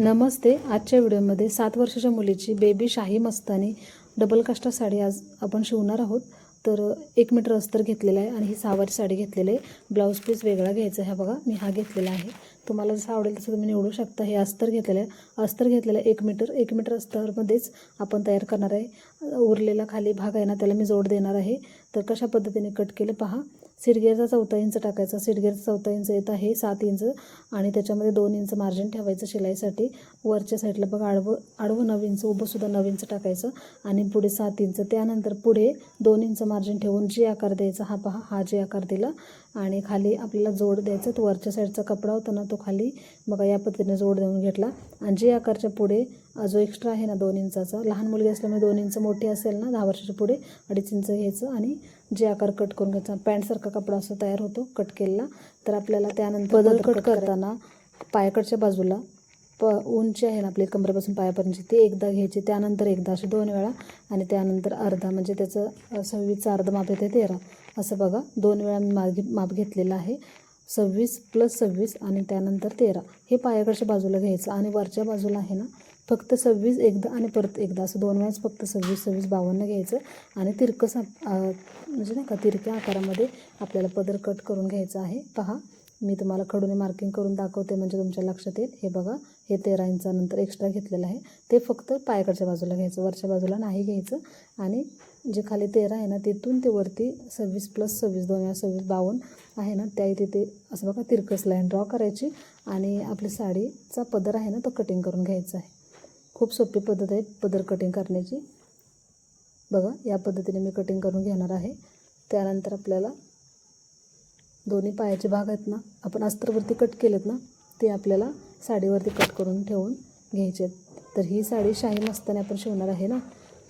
नमस्ते. आजच्या व्हिडिओमध्ये 7 वर्षाच्या मुलीची बेबी शाही मस्तानी डबल काष्टा साडी आज आपण शिवणार आहोत. तर 1 मीटर अस्तर घेतलेला आहे आणि ही 6 वारी साडी घेतलेली आहे. ब्लाऊज पीस वेगळा घ्यायचा आहे. बघा मी हा घेतलेला आहे. तुम्हाला जसं आवडेल तसं तुम्ही निवडू शकता. हे अस्तर घेतलेलं आहे. अस्तर घेतलेलं आहे 1 मीटर अस्तरमध्येच आपण तयार करणार आहे. उरलेला खाली भाग आहे ना त्याला मी जोड देणार आहे. तर कशा पद्धतीने कट केलं पहा. सिडगेरचा 4 इंच टाकायचा. सिडगेरचा 4 इंच येत आहे 7 इंच आणि त्याच्यामध्ये 2 इंच मार्जिन ठेवायचं शिलाईसाठी. वरच्या साईडला बघा आडवं 9 इंच, उभंसुद्धा 9 इंच टाकायचं आणि पुढे 7 इंच. त्यानंतर पुढे 2 इंच मार्जिन ठेवून जी आकार द्यायचा हा पहा, हा जे आकार दिला आणि खाली आपल्याला जोड द्यायचा. तो वरच्या साईडचा कपडा होता ना तो खाली बघा या पद्धतीने जोड देऊन घेतला आणि जी आकारच्या पुढे जो एक्स्ट्रा आहे ना 2 इंचाचा, लहान मुलगी असल्यामुळे 2 इंच मोठी असेल ना 10 वर्षाच्या पुढे 2.5 इंच घ्यायचं आणि जे आकार कट करून घ्यायचा. पॅन्टसारखा कपडा असा तयार होतो कट केलेला. तर आपल्याला त्यानंतर पदर कट करताना पायाकडच्या बाजूला उंची आहे ना आपली कमरेपासून पायापर्यंत ती एकदा घ्यायची, त्यानंतर एकदा अशी 2 वेळा आणि त्यानंतर अर्धा, म्हणजे त्याचं 26चं अर्ध माप येते 13. असं बघा 2 वेळा मी माप घेतलेलं आहे. 26 + 26 आणि त्यानंतर 13 हे पायाकडच्या बाजूला घ्यायचं आणि वरच्या बाजूला आहे ना फक्त 26 एकदा आणि परत एकदा असं 2 वेळाच फक्त 26 52 घ्यायचं आणि तिरकस म्हणजे नाही का तिरक्या आकारामध्ये आपल्याला पदर कट करून घ्यायचा आहे. पहा मी तुम्हाला खडूने मार्किंग करून दाखवते म्हणजे तुमच्या लक्षात येईल. हे बघा हे 13 इंचानंतर एक्स्ट्रा घेतलेलं आहे ते फक्त पायाकडच्या बाजूला घ्यायचं, वरच्या बाजूला नाही घ्यायचं. आणि जे खाली 13 आहे ना तिथून ते वरती 26 + 26 2 वेळा 26 52 आहे ना त्या तिथे असं बघा तिरकस लाईन ड्रॉ करायची आणि आपली साडीचा पदर आहे ना तो कटिंग करून घ्यायचा आहे. खूप सोपी पद्धत आहे पदर कटिंग करण्याची. बघा या पद्धतीने मी कटिंग करून घेणार आहे. त्यानंतर आपल्याला दोन्ही पायाचे भाग आहेत ना आपण अस्तरवरती कट केलेत ना ते आपल्याला साडीवरती कट करून ठेवून घ्यायचे. तर ही साडी शाही मस्तानी आपण शिवणार आहे ना,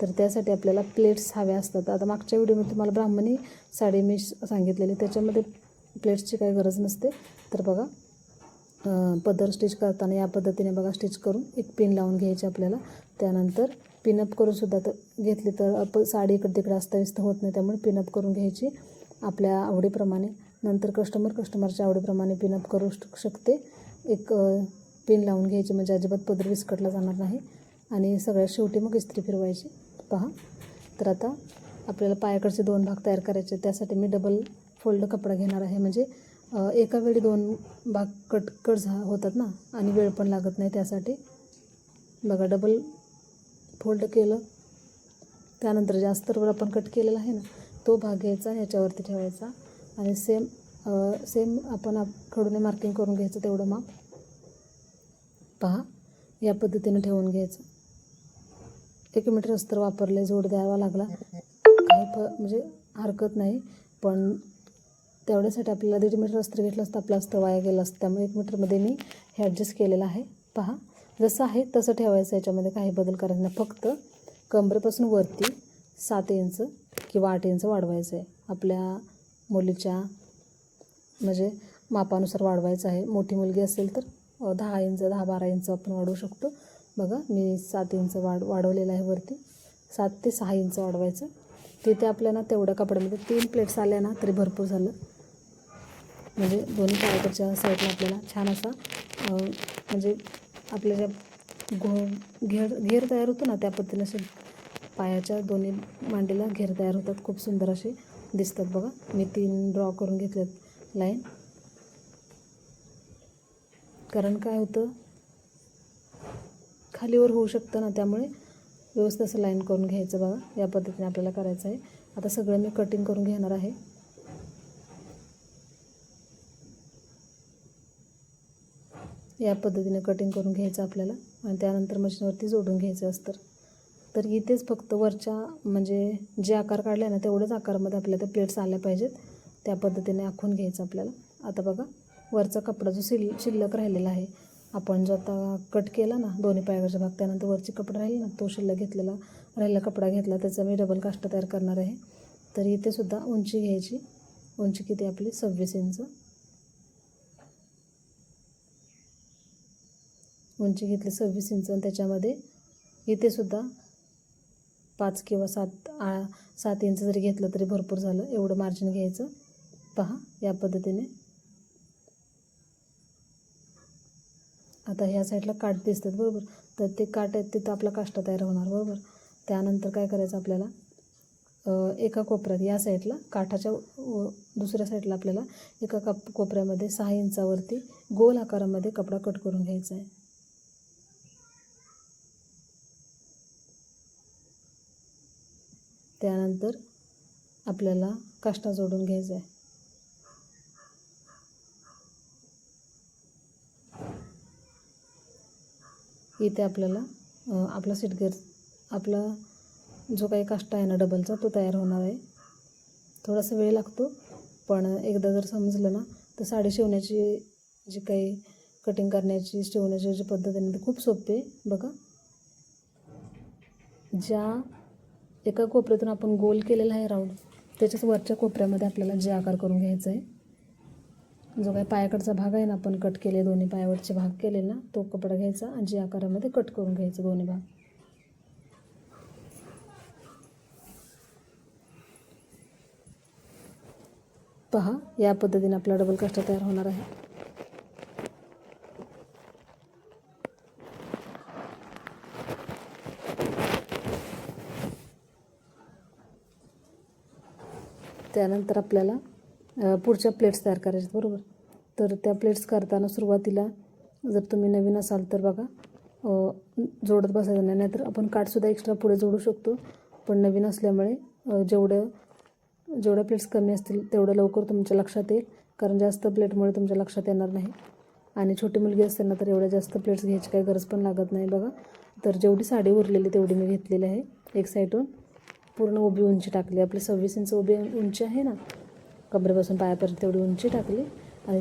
तर त्यासाठी आपल्याला प्लेट्स हव्या असतात. आता मागच्या व्हिडिओमध्ये तुम्हाला ब्राह्मणी साडी मी सांगितलेली, त्याच्यामध्ये प्लेट्सची काही गरज नसते. तर बघा पदर स्टिच करताना या पद्धतीने बघा स्टिच करून एक पिन लावून घ्यायची आपल्याला. त्यानंतर पिनअप करूनसुद्धा घेतली तर आपण साडी इकडे तिकडे अस्ताव्यस्त होत नाही, त्यामुळे पिनअप करून घ्यायची आपल्या आवडीप्रमाणे. नंतर कस्टमरच्या आवडीप्रमाणे पिनअप करू शकते. एक पिन लावून घ्यायची म्हणजे अजिबात पदर विस्कटला जाणार नाही आणि सगळ्यात शेवटी मग इस्त्री फिरवायची. पहा तर आता आपल्याला पायाकडचे 2 भाग तयार करायचे. त्यासाठी मी डबल फोल्ड कपडा घेणार आहे, म्हणजे एका वेळी 2 भाग कट होतात ना आणि वेळ पण लागत नाही. त्यासाठी बघा डबल फोल्ड केलं. त्यानंतर जे अस्तरवर आपण कट केलेला आहे ना तो भाग घ्यायचा आणि याच्यावरती ठेवायचा आणि सेम आपण खडूने मार्किंग करून घ्यायचं तेवढं माप. पहा या पद्धतीने ठेवून घ्यायचं. 1 मीटर अस्तर वापरले, जोड द्यावा लागला काही म्हणजे हरकत नाही, पण तेवढ्यासाठी आपल्याला 1.5 मीटर अस्तर घेतलं असतं आपलं अस्तर वाया गेलं असतं. त्यामुळे 1 मीटरमध्ये मी हे ॲडजस्ट केलेलं आहे. पहा जसं आहे तसं ठेवायचं, याच्यामध्ये काही बदल करायचा नाही. फक्त कमरेपासून वरती 7 इंच किंवा 8 इंच वाढवायचं आहे. आपल्या मुलीच्या म्हणजे मापानुसार वाढवायचं आहे. मोठी मुलगी असेल तर 10 इंच 10-12 इंच आपण वाढवू शकतो. बघा मी 7 इंच वाढवलेलं आहे वरती. 7 ते 6 इंच वाढवायचं. तिथे आपल्याला तेवढ्या कपड्यामध्ये 3 प्लेट्स आल्या ना तरी भरपूर झालं. म्हणजे दोन्ही पायाकडच्या साईडला आपल्याला छान असा म्हणजे आपल्या ज्या घेर तयार होतो ना त्या पद्धतीने असे पायाच्या दोन्ही मांडीला घेर तयार होतात. खूप सुंदर असे दिसतात. बघा मी 3 ड्रॉ करून घेतलेत लाईन. कारण काय होतं खालीवर होऊ शकतं ना, त्यामुळे व्यवस्थित असं लाईन करून घ्यायचं. बघा या पद्धतीने आपल्याला करायचं आहे. आता सगळं मी कटिंग करून घेणार आहे. या पद्धतीने कटिंग करून घ्यायचं आपल्याला आणि त्यानंतर मशीनवरती जोडून घ्यायचं असतं. तर इथेच फक्त वरच्या म्हणजे जे आकार काढले ना तेवढ्याच आकारामध्ये आपल्याला त्या प्लेट्स आल्या पाहिजेत. त्या पद्धतीने आखून घ्यायचं आपल्याला. आता बघा वरचा कपडा जो शिल्लक राहिलेला आहे, आपण जो आता कट केला ना दोन्ही पायाकडचा भाग, त्यानंतर वरची कपडा राहील ना तो शिल्लक राहिलेला कपडा घेतला, त्याचा मी डबल काष्टा तयार करणार आहे. तर इथे सुद्धा उंची घ्यायची. उंची किती आपली 26 इंच उंची घेतली 26 इंच आणि त्याच्यामध्ये इथे सुद्धा 5 किंवा 7 इंच जरी घेतलं तरी भरपूर झालं. एवढं मार्जिन घ्यायचं. पहा या पद्धतीने आता ह्या साईडला काठ दिसतात बरोबर, तर ते काठ आहेत तिथं आपला काष्टा तयार होणार बरोबर. त्यानंतर काय करायचं आपल्याला, एका कोपऱ्यात या साईडला काठाच्या दुसऱ्या साईडला आपल्याला एका कोपऱ्यामध्ये 6 इंचावरती गोल आकारामध्ये कपडा कट करून घ्यायचा आहे. त्यानंतर आपल्याला काष्टा जोडून घ्यायचा आहे. इथे आपल्याला आपला सीटगेर आपला जो काही काष्टा आहे ना डबलचा तो तयार होणार आहे. थोडासा वेळ लागतो, पण एकदा जर समजलं ना तर साडी शिवण्याची जी काही कटिंग करण्याची शिवण्याची जी पद्धत आहे ना ती खूप सोपी आहे. बघा, ज्या एका कोपऱ्यातून आपण गोल केलेला आहे राऊंड, त्याच्याच वरच्या कोपऱ्यामध्ये आपल्याला जे आकार करून घ्यायचा आहे. जो काही पायाकडचा भाग आहे ना आपण कट केले, दोन्ही पायावरचे भाग केले ना, तो कपडा घ्यायचा आणि जे आकारामध्ये कट करून घ्यायचं दोन्ही भाग. पहा, या पद्धतीने आपला डबल काष्टा तयार होणार आहे. त्यानंतर आपल्याला पुढच्या प्लेट्स तयार करायच्या बरोबर. तर त्या प्लेट्स करताना सुरुवातीला जर तुम्ही नवीन असाल तर बघा जोडत बसायचं नाही, नाहीतर आपण काठसुद्धा एक्स्ट्रा पुढे जोडू शकतो. पण नवीन असल्यामुळे जेवढ्या प्लेट्स कमी असतील तेवढं लवकर तुमच्या लक्षात येईल, कारण जास्त प्लेटमुळे तुमच्या लक्षात येणार नाही. आणि छोटी मुलगी असेल ना तर एवढ्या जास्त प्लेट्स घ्यायची काही गरज पण लागत नाही. बघा, तर जेवढी साडी उरलेली तेवढी मी घेतलेली आहे. एक साईडून पूर्ण उभी उंची टाकली, आपली 26 इंच उभी उंची आहे ना कमरेपासून पायापर्यंत, तेवढी उंची टाकली. आणि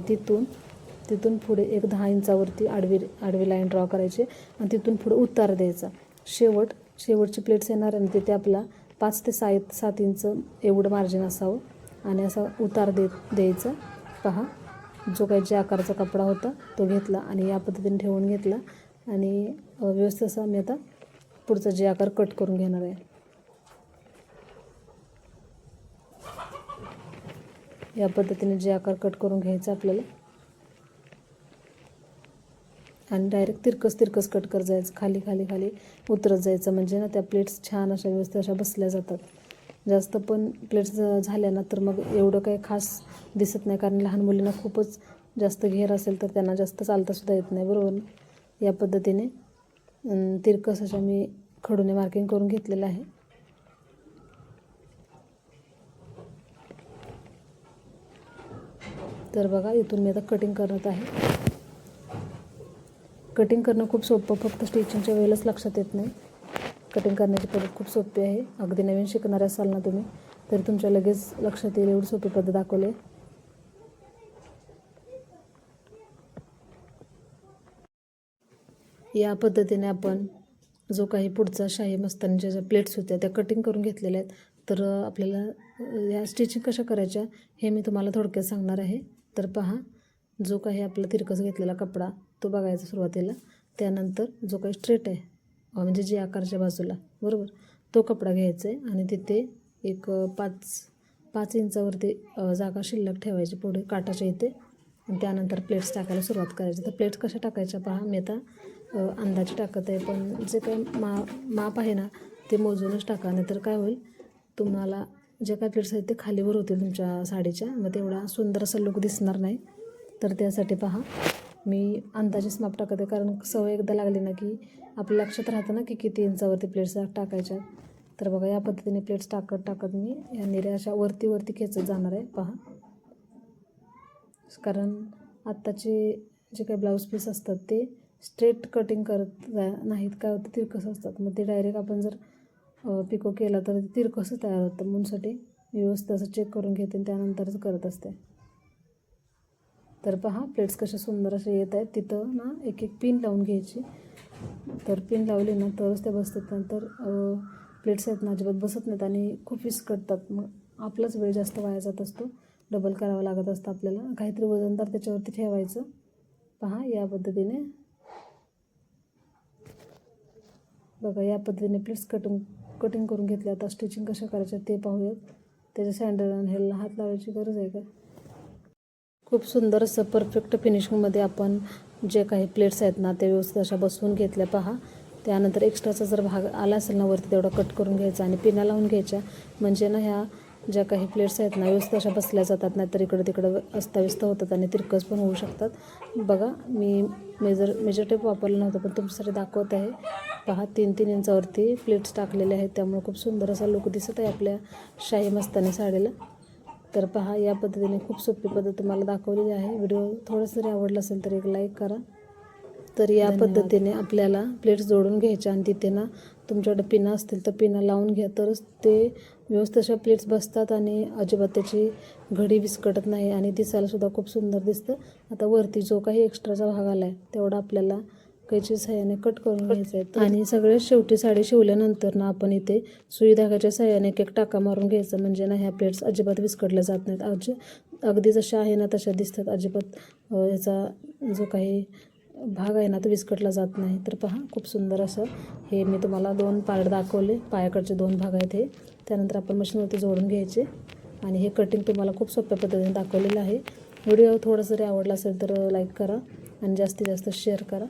तिथून पुढे एक 10 इंचावरती आडवी लाईन ड्रॉ करायची आणि तिथून पुढे उतार द्यायचा. शेवटची प्लेट्स येणार आणि तिथे आपला 5 ते 7 इंच एवढं मार्जिन असावं आणि असा उतार द्यायचा. पहा, जो काही ज्या आकाराचा कपडा होता तो घेतला आणि या पद्धतीने ठेवून घेतला आणि व्यवस्थित असा मी आता पुढचा जे आकार कट करून घेणार आहे. या पद्धतीने जे आकार कट करून घ्यायचा आपल्याला आणि डायरेक्ट तिरकस कट करत जायचं, खाली उतरत जायचं, म्हणजे ना त्या प्लेट्स छान अशा व्यवस्थित अशा बसल्या जातात. जास्त पण प्लेट्स झाल्या ना तर मग एवढं काही खास दिसत नाही, कारण लहान मुलींना खूपच जास्त घेर असेल तर त्यांना जास्त चालतासुद्धा येत नाही बरोबर. या पद्धतीने तिरकस अशा मी खडूने मार्किंग करून घेतलेलं आहे. तर बघा, इथून मी आता कटिंग करत आहे. कटिंग करणं खूप सोपं, फक्त स्टिचिंगच्या वेळेलाच लक्षात येत नाही. कटिंग करण्याची पद्धत खूप सोपी आहे. अगदी नवीन शिकणारे असाल ना तुम्ही तरी तुमच्या लगेच लक्षात येईल एवढी सोपी पद्धत दाखवली आहे. या पद्धतीने आपण जो काही पुढचा शाही मस्तानीच्या ज्या प्लेट्स होत्या त्या कटिंग करून घेतलेल्या आहेत. तर आपल्याला या स्टिचिंग कशा करायच्या हे मी तुम्हाला थोडक्यात सांगणार आहे. तर पहा, जो काही आपला तिरकस घेतलेला कपडा तो बघायचा सुरुवातीला. त्यानंतर जो काही स्ट्रेट आहे म्हणजे जी आकारच्या बाजूला बरोबर तो कपडा घ्यायचा आहे आणि तिथे एक 5 इंचावरती जागा शिल्लक ठेवायची पुढे काठाच्या इथे. आणि त्यानंतर प्लेट्स टाकायला सुरुवात करायची. तर प्लेट्स कशा टाकायच्या पहा, मी आता अंदाजे टाकत आहे, पण जे काही माप आहे ना ते मोजूनच टाका, नाहीतर काय होईल, तुम्हाला जे काही प्लेट्स आहेत ते खालीवर होतील तुमच्या साडीच्या, मग तेवढा सुंदर असा लुक दिसणार नाही. तर त्यासाठी पहा मी अंदाजेच माप टाकत आहे, कारण सवय एकदा लागली ना की आपल्या लक्षात राहतं ना की किती इंचावरती प्लेट्स टाकायच्या. तर बघा, या पद्धतीने प्लेट्स टाकत मी या निऱ्या अशा वरती खेचत जाणार आहे. पहा, कारण आत्ताचे जे काही ब्लाऊज पीस असतात ते स्ट्रेट कटिंग करत नाहीत, काय होतं तिरकस असतात, मग ते डायरेक्ट आपण जर पिको केला तर तिरकसच तयार होतं. म्हणूनसाठी व्यवस्थित असं चेक करून घेते आणि त्यानंतरच करत असते. तर पहा, प्लेट्स कशा सुंदर असे येत आहेत. तिथं ना एक पिन लावून घ्यायची. तर पिन लावली ना तरच त्या बसतात, नंतर प्लेट्स आहेत ना अजिबात बसत नाहीत आणि खूप विस्कटतात. मग आपलाच वेळ जास्त वाया जात असतो, डबल करावं लागत असतं आपल्याला. काहीतरी वजनदार त्याच्यावरती ठेवायचं. पहा, या पद्धतीने बघा, या पद्धतीने प्लेट्स कटिंग करून घेतले. आता स्टिचिंग कशा करायच्या ते पाहूयात. त्याच्या सँडल आणि ह्याला हात लावायची गरज आहे का? खूप सुंदर असं परफेक्ट फिनिशिंगमध्ये आपण जे काही प्लेट्स आहेत ना ते व्यवस्थित अशा बसवून घेतल्या पहा. त्यानंतर एक्स्ट्राचा जर भाग आला असेल ना वरती तेवढा कट करून घ्यायचा आणि पिना लावून घ्यायच्या, म्हणजे ना ह्या ज्या काही प्लेट्स आहेत ना व्यवस्थित अशा बसल्या जातात, नाहीतर इकडं तिकडं अस्ताव्यस्त होतात आणि तिरकस पण होऊ शकतात. बघा मी मेजर टेप वापरला नव्हता पण तुमच्यासाठी दाखवत आहे. पहा 3-3 इंचावरती प्लेट्स टाकलेले आहेत, त्यामुळे खूप सुंदर असा लुक दिसत आहे आपल्या शाही मस्तानी साडीला. तर पहा या पद्धतीने खूप सोपी पद्धत तुम्हाला दाखवलेली आहे. व्हिडिओ थोडंसं जरी आवडला असेल तर एक लाईक करा. तर या पद्धतीने आपल्याला प्लेट्स जोडून घ्यायच्या आणि तिथे ना तुमच्याकडे पिना असतील तर पिना लावून घ्या, तरच ते व्यवस्थित अशा प्लेट्स बसतात आणि अजिबात त्याची घडी विस्कटत नाही आणि दिसायलासुद्धा खूप सुंदर दिसतं. आता वरती जो काही एक्स्ट्राचा भाग आला आहे तेवढा आपल्याला कैची सहाय्याने कट करून घ्यायचा आहे. आणि सगळ्यात शेवटी साडी शिवल्यानंतर ना आपण इथे सुई धाग्याच्या सहाय्याने एक टाका मारून घ्यायचा, म्हणजे ना ह्या प्लेट्स अजिबात विस्कटल्या जात नाहीत. अगदी जशा आहे ना तशा दिसतात, अजिबात ह्याचा जो काही भाग आहे ना तो विस्कटला जात नाही. तर पहा खूप सुंदर असं हे मी तुम्हाला 2 पार्ट दाखवले, पायाकडचे 2 भाग आहेत हे. त्यानंतर आपण मशीनवरती जोडून घ्यायचे आणि हे कटिंग तुम्हाला खूप सोप्या पद्धतीने दाखवलेलं आहे. व्हिडिओ थोडंसं जरी आवडला असेल तर लाईक करा आणि जास्तीत जास्त शेअर करा.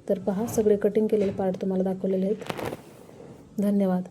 तर पहा सगळे कटिंग केलेले पार्ट तुम्हाला दाखवलेले आहेत. धन्यवाद.